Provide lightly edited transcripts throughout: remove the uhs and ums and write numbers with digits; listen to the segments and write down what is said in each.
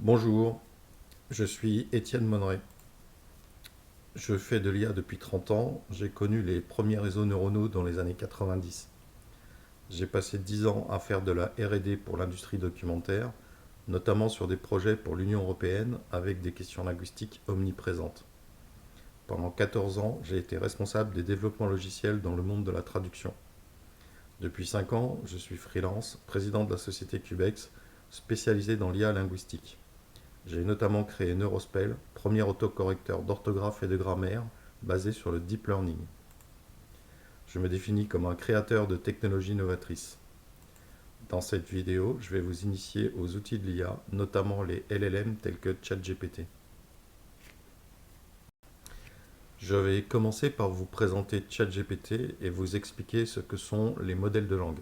Bonjour, je suis Étienne Monneret. Je fais de l'IA depuis 30 ans. J'ai connu les premiers réseaux neuronaux dans les années 90. J'ai passé 10 ans à faire de la R&D pour l'industrie documentaire, notamment sur des projets pour l'Union européenne avec des questions linguistiques omniprésentes. Pendant 14 ans, j'ai été responsable des développements logiciels dans le monde de la traduction. Depuis 5 ans, je suis freelance, président de la société Cubex, spécialisée dans l'IA linguistique. J'ai notamment créé Neurospell, premier autocorrecteur d'orthographe et de grammaire basé sur le deep learning. Je me définis comme un créateur de technologies novatrices. Dans cette vidéo, je vais vous initier aux outils de l'IA, notamment les LLM tels que ChatGPT. Je vais commencer par vous présenter ChatGPT et vous expliquer ce que sont les modèles de langue.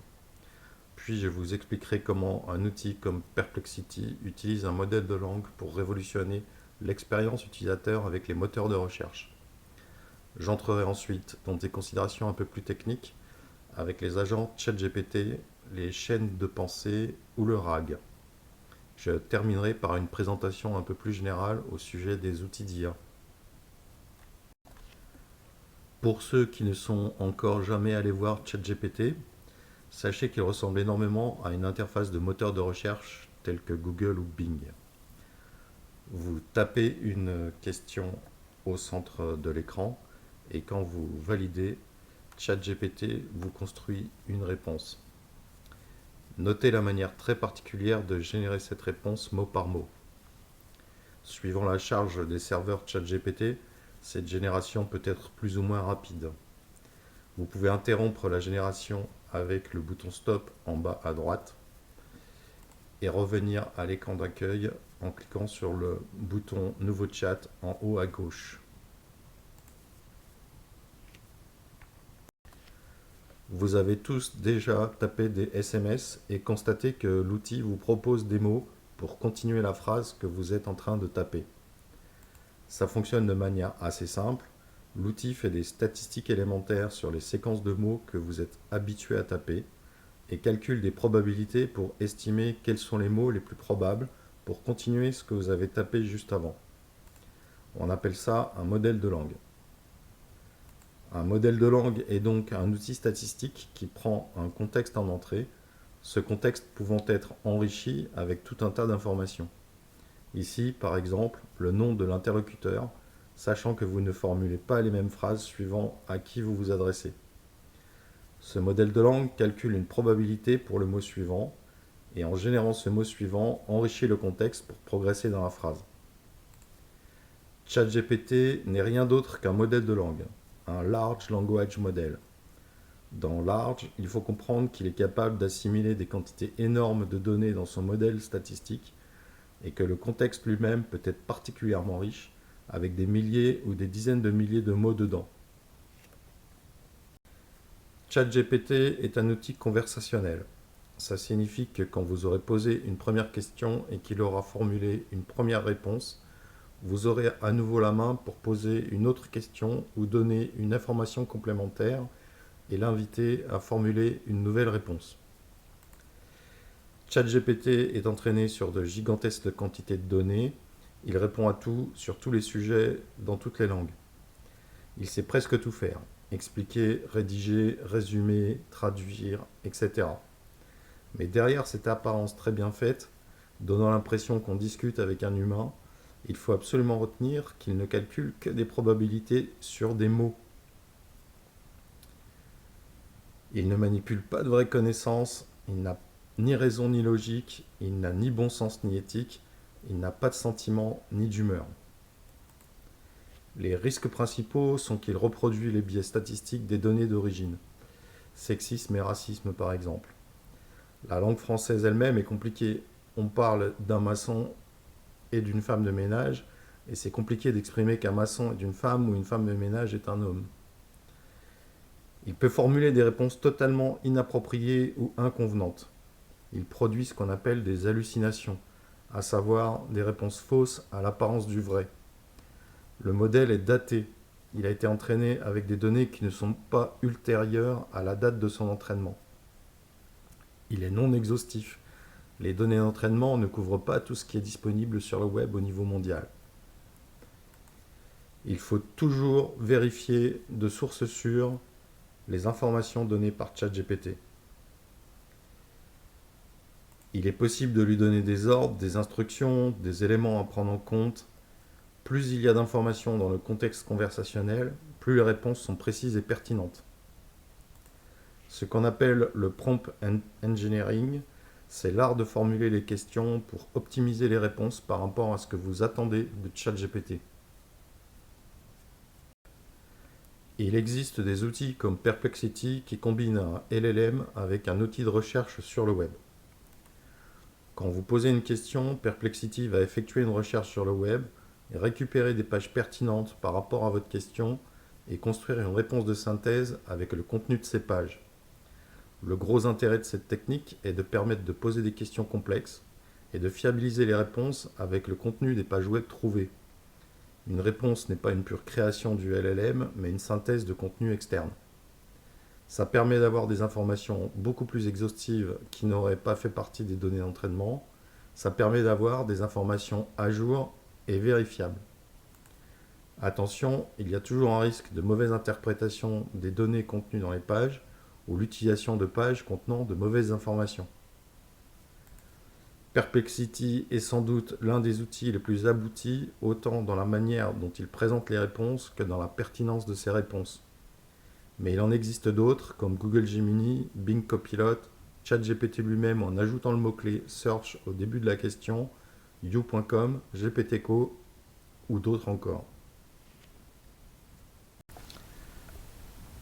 Puis je vous expliquerai comment un outil comme Perplexity utilise un modèle de langue pour révolutionner l'expérience utilisateur avec les moteurs de recherche. J'entrerai ensuite dans des considérations un peu plus techniques avec les agents ChatGPT, les chaînes de pensée ou le RAG. Je terminerai par une présentation un peu plus générale au sujet des outils d'IA. Pour ceux qui ne sont encore jamais allés voir ChatGPT, sachez qu'il ressemble énormément à une interface de moteur de recherche telle que Google ou Bing. Vous tapez une question au centre de l'écran et quand vous validez, ChatGPT vous construit une réponse. Notez la manière très particulière de générer cette réponse mot par mot. Suivant la charge des serveurs ChatGPT, cette génération peut être plus ou moins rapide. Vous pouvez interrompre la génération avec le bouton Stop en bas à droite et revenir à l'écran d'accueil en cliquant sur le bouton Nouveau chat en haut à gauche. Vous avez tous déjà tapé des SMS et constaté que l'outil vous propose des mots pour continuer la phrase que vous êtes en train de taper. Ça fonctionne de manière assez simple. L'outil fait des statistiques élémentaires sur les séquences de mots que vous êtes habitué à taper et calcule des probabilités pour estimer quels sont les mots les plus probables pour continuer ce que vous avez tapé juste avant. On appelle ça un modèle de langue. Un modèle de langue est donc un outil statistique qui prend un contexte en entrée, ce contexte pouvant être enrichi avec tout un tas d'informations. Ici, par exemple, le nom de l'interlocuteur, sachant que vous ne formulez pas les mêmes phrases suivant à qui vous vous adressez. Ce modèle de langue calcule une probabilité pour le mot suivant et en générant ce mot suivant, enrichit le contexte pour progresser dans la phrase. ChatGPT n'est rien d'autre qu'un modèle de langue, un Large Language Model. Dans Large, il faut comprendre qu'il est capable d'assimiler des quantités énormes de données dans son modèle statistique et que le contexte lui-même peut être particulièrement riche, avec des milliers ou des dizaines de milliers de mots dedans. ChatGPT est un outil conversationnel. Ça signifie que quand vous aurez posé une première question et qu'il aura formulé une première réponse, vous aurez à nouveau la main pour poser une autre question ou donner une information complémentaire et l'inviter à formuler une nouvelle réponse. ChatGPT est entraîné sur de gigantesques quantités de données. Il répond à tout sur tous les sujets dans toutes les langues. Il sait presque tout faire. Expliquer, rédiger, résumer, traduire, etc. Mais derrière cette apparence très bien faite, donnant l'impression qu'on discute avec un humain, il faut absolument retenir qu'il ne calcule que des probabilités sur des mots. Il ne manipule pas de vraies connaissances, il n'a ni raison ni logique, il n'a ni bon sens ni éthique, il n'a pas de sentiment ni d'humeur. Les risques principaux sont qu'il reproduit les biais statistiques des données d'origine, sexisme et racisme par exemple. La langue française elle-même est compliquée. On parle d'un maçon et d'une femme de ménage, et c'est compliqué d'exprimer qu'un maçon est une femme ou une femme de ménage est un homme. Il peut formuler des réponses totalement inappropriées ou inconvenantes. Il produit ce qu'on appelle des hallucinations, à savoir des réponses fausses à l'apparence du vrai. Le modèle est daté. Il a été entraîné avec des données qui ne sont pas ultérieures à la date de son entraînement. Il est non exhaustif. Les données d'entraînement ne couvrent pas tout ce qui est disponible sur le web au niveau mondial. Il faut toujours vérifier de sources sûres les informations données par ChatGPT. Il est possible de lui donner des ordres, des instructions, des éléments à prendre en compte. Plus il y a d'informations dans le contexte conversationnel, plus les réponses sont précises et pertinentes. Ce qu'on appelle le prompt engineering, c'est l'art de formuler les questions pour optimiser les réponses par rapport à ce que vous attendez de ChatGPT. Il existe des outils comme Perplexity qui combinent un LLM avec un outil de recherche sur le web. Quand vous posez une question, Perplexity va effectuer une recherche sur le web et récupérer des pages pertinentes par rapport à votre question et construire une réponse de synthèse avec le contenu de ces pages. Le gros intérêt de cette technique est de permettre de poser des questions complexes et de fiabiliser les réponses avec le contenu des pages web trouvées. Une réponse n'est pas une pure création du LLM, mais une synthèse de contenu externe. Ça permet d'avoir des informations beaucoup plus exhaustives qui n'auraient pas fait partie des données d'entraînement. Ça permet d'avoir des informations à jour et vérifiables. Attention, il y a toujours un risque de mauvaise interprétation des données contenues dans les pages ou l'utilisation de pages contenant de mauvaises informations. Perplexity est sans doute l'un des outils les plus aboutis, autant dans la manière dont il présente les réponses que dans la pertinence de ses réponses. Mais il en existe d'autres, comme Google Gemini, Bing Copilot, ChatGPT lui-même en ajoutant le mot-clé Search au début de la question, You.com, GPTco ou d'autres encore.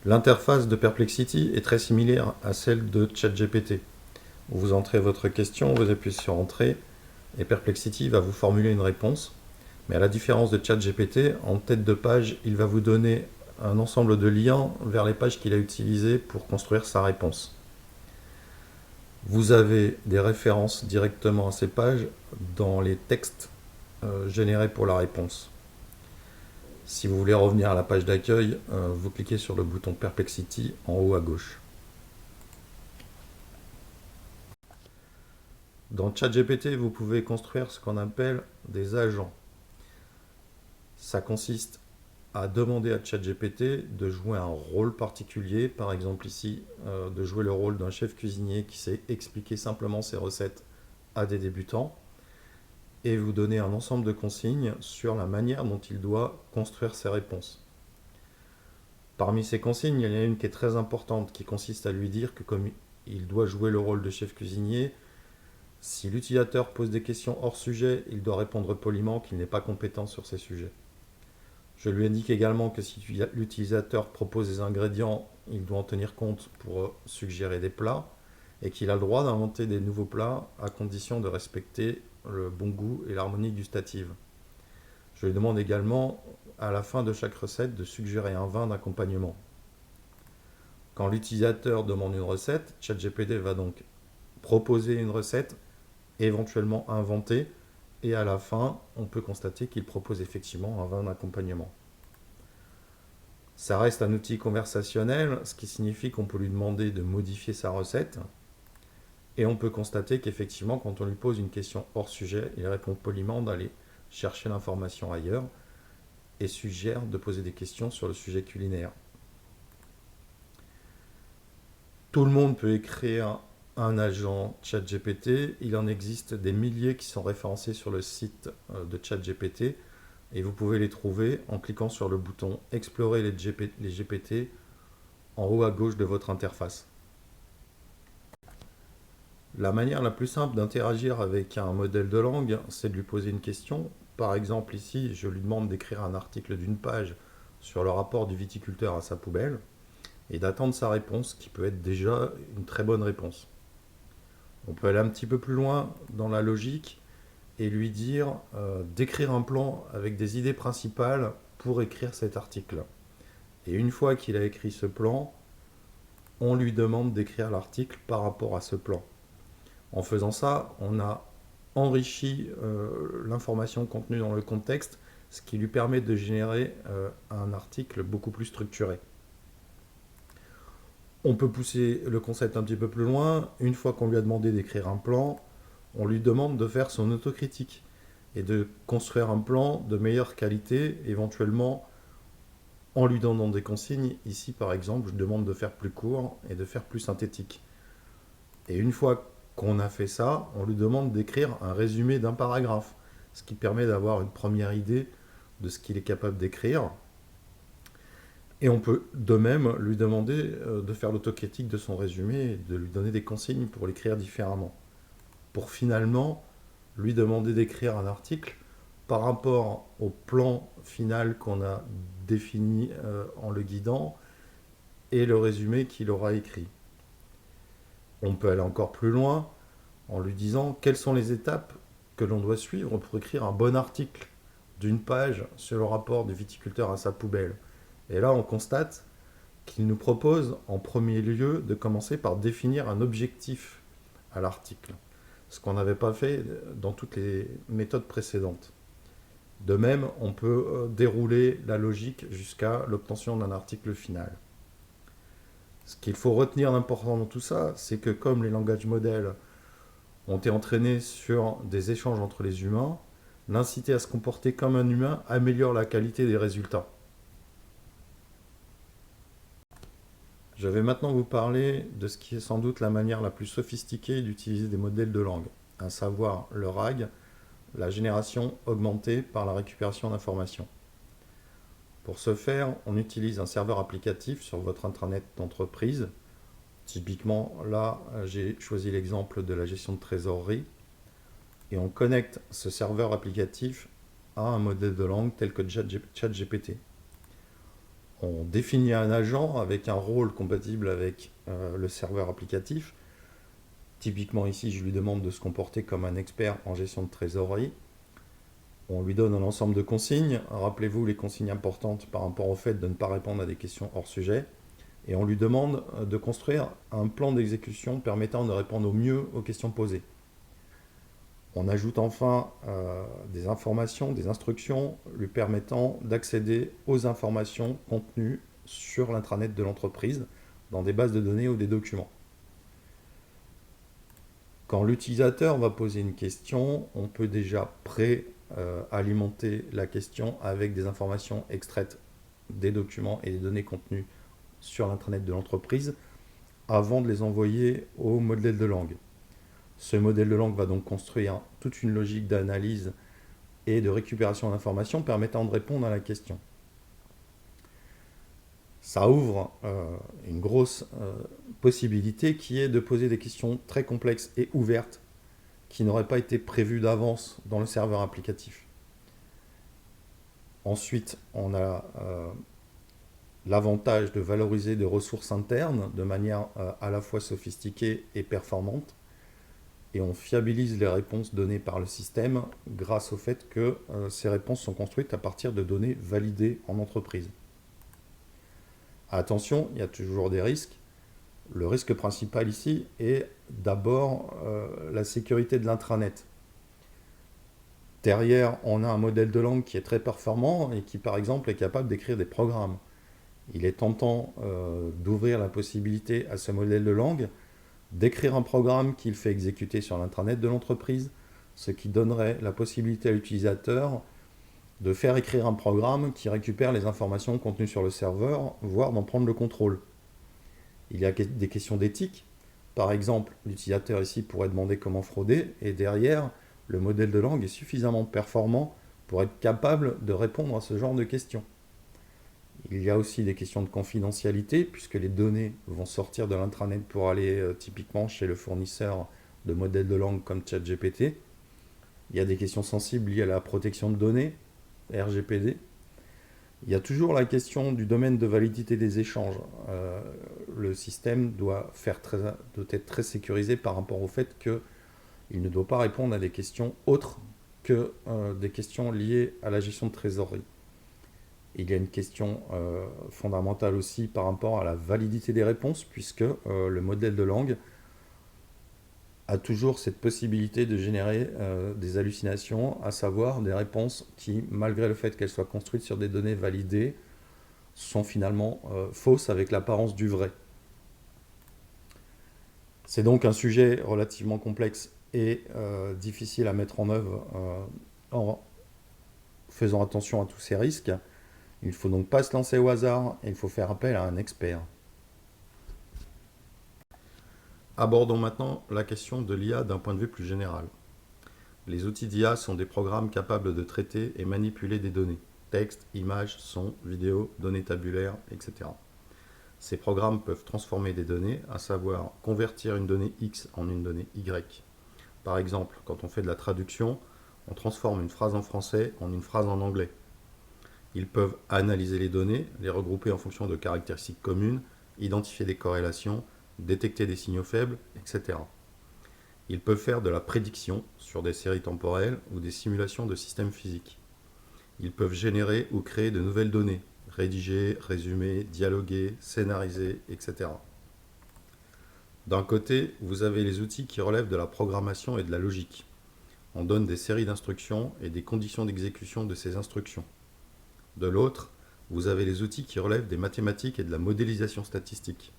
L'interface de Perplexity est très similaire à celle de ChatGPT. Vous entrez votre question, vous appuyez sur Entrée, et Perplexity va vous formuler une réponse. Mais à la différence de ChatGPT, en tête de page, il va vous donner un ensemble de liens vers les pages qu'il a utilisées pour construire sa réponse. Vous avez des références directement à ces pages dans les textes générés pour la réponse. Si vous voulez revenir à la page d'accueil, vous cliquez sur le bouton Perplexity en haut à gauche. Dans ChatGPT, vous pouvez construire ce qu'on appelle des agents. Ça consiste à demander à ChatGPT de jouer un rôle particulier, par exemple ici, de jouer le rôle d'un chef cuisinier qui sait expliquer simplement ses recettes à des débutants, et vous donner un ensemble de consignes sur la manière dont il doit construire ses réponses. Parmi ces consignes, il y en a une qui est très importante, qui consiste à lui dire que comme il doit jouer le rôle de chef cuisinier, si l'utilisateur pose des questions hors sujet, il doit répondre poliment qu'il n'est pas compétent sur ces sujets. Je lui indique également que si l'utilisateur propose des ingrédients, il doit en tenir compte pour suggérer des plats et qu'il a le droit d'inventer des nouveaux plats à condition de respecter le bon goût et l'harmonie gustative. Je lui demande également à la fin de chaque recette de suggérer un vin d'accompagnement. Quand l'utilisateur demande une recette, ChatGPT va donc proposer une recette, éventuellement inventer, et à la fin, on peut constater qu'il propose effectivement un vin d'accompagnement. Ça reste un outil conversationnel, ce qui signifie qu'on peut lui demander de modifier sa recette. Et on peut constater qu'effectivement, quand on lui pose une question hors sujet, il répond poliment d'aller chercher l'information ailleurs et suggère de poser des questions sur le sujet culinaire. Tout le monde peut écrire un agent ChatGPT. Il en existe des milliers qui sont référencés sur le site de ChatGPT et vous pouvez les trouver en cliquant sur le bouton Explorer les GPT en haut à gauche de votre interface. La manière la plus simple d'interagir avec un modèle de langue, c'est de lui poser une question. Par exemple, ici, je lui demande d'écrire un article d'une page sur le rapport du viticulteur à sa poubelle et d'attendre sa réponse, qui peut être déjà une très bonne réponse. On peut aller un petit peu plus loin dans la logique et lui dire d'écrire un plan avec des idées principales pour écrire cet article. Et une fois qu'il a écrit ce plan, on lui demande d'écrire l'article par rapport à ce plan. En faisant ça, on a enrichi l'information contenue dans le contexte, ce qui lui permet de générer un article beaucoup plus structuré. On peut pousser le concept un petit peu plus loin. Une fois qu'on lui a demandé d'écrire un plan, on lui demande de faire son autocritique et de construire un plan de meilleure qualité, éventuellement en lui donnant des consignes. Ici, par exemple, je demande de faire plus court et de faire plus synthétique. Et une fois qu'on a fait ça, on lui demande d'écrire un résumé d'un paragraphe, ce qui permet d'avoir une première idée de ce qu'il est capable d'écrire. Et on peut de même lui demander de faire l'autocritique de son résumé et de lui donner des consignes pour l'écrire différemment. Pour finalement lui demander d'écrire un article par rapport au plan final qu'on a défini en le guidant et le résumé qu'il aura écrit. On peut aller encore plus loin en lui disant quelles sont les étapes que l'on doit suivre pour écrire un bon article d'une page sur le rapport du viticulteur à sa poubelle. Et là, on constate qu'il nous propose en premier lieu de commencer par définir un objectif à l'article, ce qu'on n'avait pas fait dans toutes les méthodes précédentes. De même, on peut dérouler la logique jusqu'à l'obtention d'un article final. Ce qu'il faut retenir d'important dans tout ça, c'est que comme les langages modèles ont été entraînés sur des échanges entre les humains, l'inciter à se comporter comme un humain améliore la qualité des résultats. Je vais maintenant vous parler de ce qui est sans doute la manière la plus sophistiquée d'utiliser des modèles de langue, à savoir le RAG, la génération augmentée par la récupération d'informations. Pour ce faire, on utilise un serveur applicatif sur votre intranet d'entreprise. Typiquement, là, j'ai choisi l'exemple de la gestion de trésorerie. Et on connecte ce serveur applicatif à un modèle de langue tel que ChatGPT. On définit un agent avec un rôle compatible avec le serveur applicatif. Typiquement ici, je lui demande de se comporter comme un expert en gestion de trésorerie. On lui donne un ensemble de consignes. Rappelez-vous les consignes importantes par rapport au fait de ne pas répondre à des questions hors sujet. Et on lui demande de construire un plan d'exécution permettant de répondre au mieux aux questions posées. On ajoute enfin des informations, des instructions lui permettant d'accéder aux informations contenues sur l'intranet de l'entreprise, dans des bases de données ou des documents. Quand l'utilisateur va poser une question, on peut déjà alimenter la question avec des informations extraites des documents et des données contenues sur l'intranet de l'entreprise avant de les envoyer au modèle de langue. Ce modèle de langue va donc construire toute une logique d'analyse et de récupération d'informations permettant de répondre à la question. Ça ouvre une grosse possibilité qui est de poser des questions très complexes et ouvertes qui n'auraient pas été prévues d'avance dans le serveur applicatif. Ensuite, on a l'avantage de valoriser des ressources internes de manière à la fois sophistiquée et performante. Et on fiabilise les réponses données par le système grâce au fait que ces réponses sont construites à partir de données validées en entreprise. Attention, il y a toujours des risques. Le risque principal ici est d'abord la sécurité de l'intranet. Derrière, on a un modèle de langue qui est très performant et qui, par exemple, est capable d'écrire des programmes. Il est tentant d'ouvrir la possibilité à ce modèle de langue d'écrire un programme qu'il fait exécuter sur l'intranet de l'entreprise, ce qui donnerait la possibilité à l'utilisateur de faire écrire un programme qui récupère les informations contenues sur le serveur, voire d'en prendre le contrôle. Il y a des questions d'éthique. Par exemple, l'utilisateur ici pourrait demander comment frauder, et derrière, le modèle de langue est suffisamment performant pour être capable de répondre à ce genre de questions. Il y a aussi des questions de confidentialité, puisque les données vont sortir de l'intranet pour aller typiquement chez le fournisseur de modèles de langue comme ChatGPT. Il y a des questions sensibles liées à la protection de données, RGPD. Il y a toujours la question du domaine de validité des échanges. Le système doit être très sécurisé par rapport au fait qu'il ne doit pas répondre à des questions autres que des questions liées à la gestion de trésorerie. Il y a une question fondamentale aussi par rapport à la validité des réponses, puisque le modèle de langue a toujours cette possibilité de générer des hallucinations, à savoir des réponses qui, malgré le fait qu'elles soient construites sur des données validées, sont finalement fausses avec l'apparence du vrai. C'est donc un sujet relativement complexe et difficile à mettre en œuvre en faisant attention à tous ces risques. Il ne faut donc pas se lancer au hasard et il faut faire appel à un expert. Abordons maintenant la question de l'IA d'un point de vue plus général. Les outils d'IA sont des programmes capables de traiter et manipuler des données, texte, images, sons, vidéos, données tabulaires, etc. Ces programmes peuvent transformer des données, à savoir convertir une donnée X en une donnée Y. Par exemple, quand on fait de la traduction, on transforme une phrase en français en une phrase en anglais. Ils peuvent analyser les données, les regrouper en fonction de caractéristiques communes, identifier des corrélations, détecter des signaux faibles, etc. Ils peuvent faire de la prédiction sur des séries temporelles ou des simulations de systèmes physiques. Ils peuvent générer ou créer de nouvelles données, rédiger, résumer, dialoguer, scénariser, etc. D'un côté, vous avez les outils qui relèvent de la programmation et de la logique. On donne des séries d'instructions et des conditions d'exécution de ces instructions. De l'autre, vous avez les outils qui relèvent des mathématiques et de la modélisation statistique.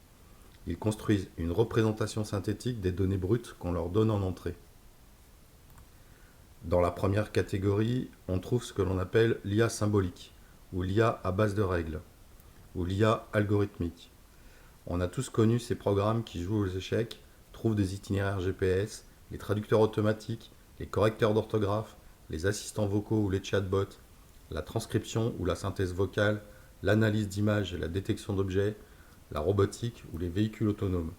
Ils construisent une représentation synthétique des données brutes qu'on leur donne en entrée. Dans la première catégorie, on trouve ce que l'on appelle l'IA symbolique, ou l'IA à base de règles, ou l'IA algorithmique. On a tous connu ces programmes qui jouent aux échecs, trouvent des itinéraires GPS, les traducteurs automatiques, les correcteurs d'orthographe, les assistants vocaux ou les chatbots, la transcription ou la synthèse vocale, l'analyse d'images et la détection d'objets, la robotique ou les véhicules autonomes.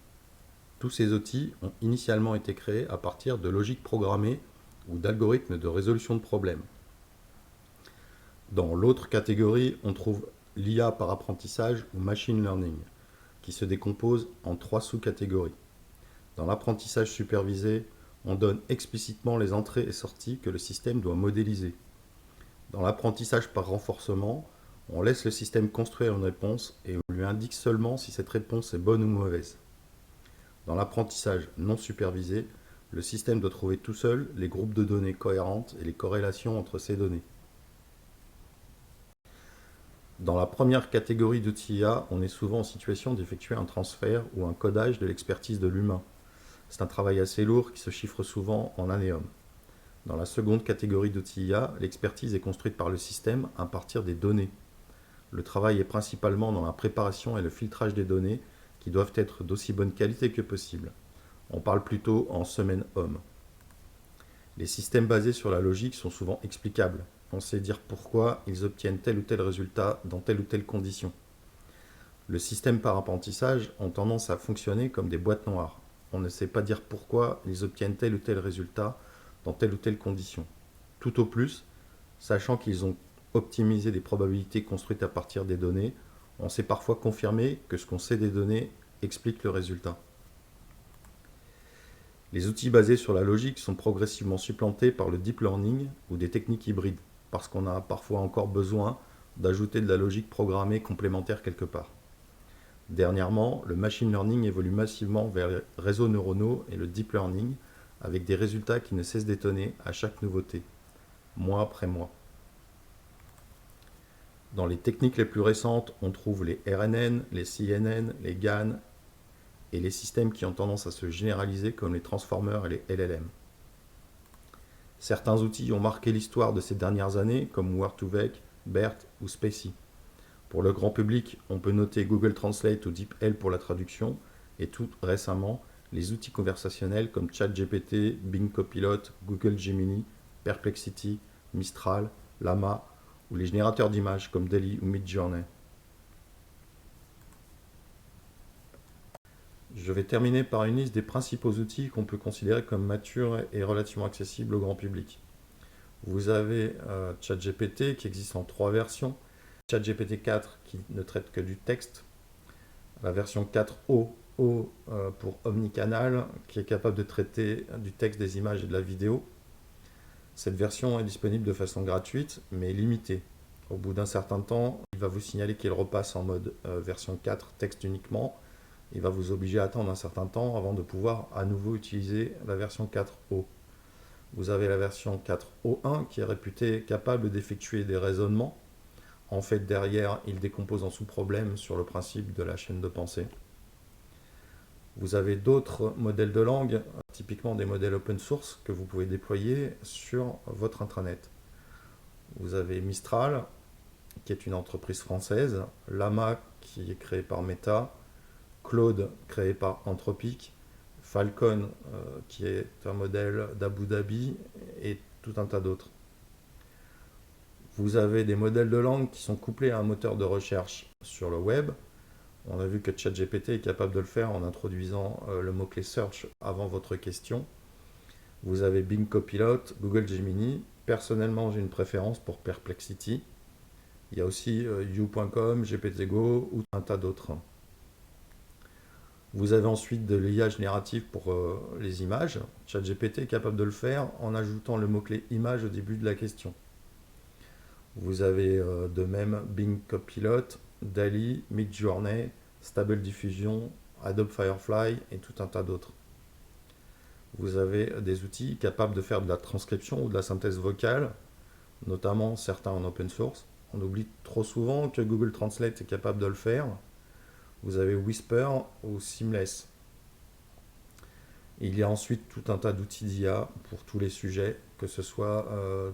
Tous ces outils ont initialement été créés à partir de logiques programmées ou d'algorithmes de résolution de problèmes. Dans l'autre catégorie, on trouve l'IA par apprentissage ou machine learning, qui se décompose en 3 sous-catégories. Dans l'apprentissage supervisé, on donne explicitement les entrées et sorties que le système doit modéliser. Dans l'apprentissage par renforcement, on laisse le système construire une réponse et on lui indique seulement si cette réponse est bonne ou mauvaise. Dans l'apprentissage non supervisé, le système doit trouver tout seul les groupes de données cohérentes et les corrélations entre ces données. Dans la première catégorie d'outils IA, on est souvent en situation d'effectuer un transfert ou un codage de l'expertise de l'humain. C'est un travail assez lourd qui se chiffre souvent en années-hommes. Dans la seconde catégorie d'outils IA, l'expertise est construite par le système à partir des données. Le travail est principalement dans la préparation et le filtrage des données qui doivent être d'aussi bonne qualité que possible. On parle plutôt en semaine homme. Les systèmes basés sur la logique sont souvent explicables. On sait dire pourquoi ils obtiennent tel ou tel résultat dans telle ou telle condition. Le système par apprentissage ont tendance à fonctionner comme des boîtes noires. On ne sait pas dire pourquoi ils obtiennent tel ou tel résultat dans telle ou telle condition. Tout au plus, sachant qu'ils ont optimisé des probabilités construites à partir des données, on sait parfois confirmer que ce qu'on sait des données explique le résultat. Les outils basés sur la logique sont progressivement supplantés par le deep learning ou des techniques hybrides, parce qu'on a parfois encore besoin d'ajouter de la logique programmée complémentaire quelque part. Dernièrement, le machine learning évolue massivement vers les réseaux neuronaux et le deep learning, avec des résultats qui ne cessent d'étonner à chaque nouveauté, mois après mois. Dans les techniques les plus récentes, on trouve les RNN, les CNN, les GAN et les systèmes qui ont tendance à se généraliser comme les transformers et les LLM. Certains outils ont marqué l'histoire de ces dernières années comme Word2Vec, BERT ou Spacy. Pour le grand public, on peut noter Google Translate ou DeepL pour la traduction et tout récemment les outils conversationnels comme ChatGPT, Bing Copilot, Google Gemini, Perplexity, Mistral, Llama ou les générateurs d'images comme DALL-E ou Midjourney. Je vais terminer par une liste des principaux outils qu'on peut considérer comme matures et relativement accessibles au grand public. Vous avez ChatGPT qui existe en 3 versions. ChatGPT 4 qui ne traite que du texte. La version 4O pour Omnicanal qui est capable de traiter du texte, des images et de la vidéo. Cette version est disponible de façon gratuite mais limitée. Au bout d'un certain temps, il va vous signaler qu'il repasse en mode version 4 texte uniquement. Il va vous obliger à attendre un certain temps avant de pouvoir à nouveau utiliser la version 4O. Vous avez la version 4O1 qui est réputée capable d'effectuer des raisonnements. En fait, derrière, il décompose en sous-problèmes sur le principe de la chaîne de pensée. Vous avez d'autres modèles de langue, typiquement des modèles open source que vous pouvez déployer sur votre intranet. Vous avez Mistral, qui est une entreprise française, Llama, qui est créé par Meta, Claude, créé par Anthropic, Falcon, qui est un modèle d'Abu Dhabi, et tout un tas d'autres. Vous avez des modèles de langue qui sont couplés à un moteur de recherche sur le web. On a vu que ChatGPT est capable de le faire en introduisant le mot-clé search avant votre question. Vous avez Bing Copilot, Google Gemini. Personnellement, j'ai une préférence pour Perplexity. Il y a aussi you.com, GPTGo ou un tas d'autres. Vous avez ensuite de l'IA générative pour les images. ChatGPT est capable de le faire en ajoutant le mot-clé image au début de la question. Vous avez de même Bing Copilot, DALL-E, Midjourney, Stable Diffusion, Adobe Firefly et tout un tas d'autres. Vous avez des outils capables de faire de la transcription ou de la synthèse vocale, notamment certains en open source. On oublie trop souvent que Google Translate est capable de le faire. Vous avez Whisper ou Seamless. Il y a ensuite tout un tas d'outils d'IA pour tous les sujets, que ce soit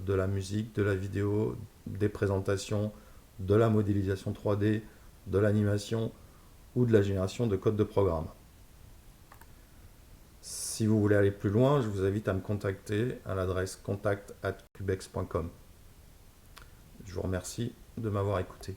de la musique, de la vidéo, des présentations, de la modélisation 3D, de l'animation ou de la génération de codes de programme. Si vous voulez aller plus loin, je vous invite à me contacter à l'adresse contact@cubex.com. Je vous remercie de m'avoir écouté.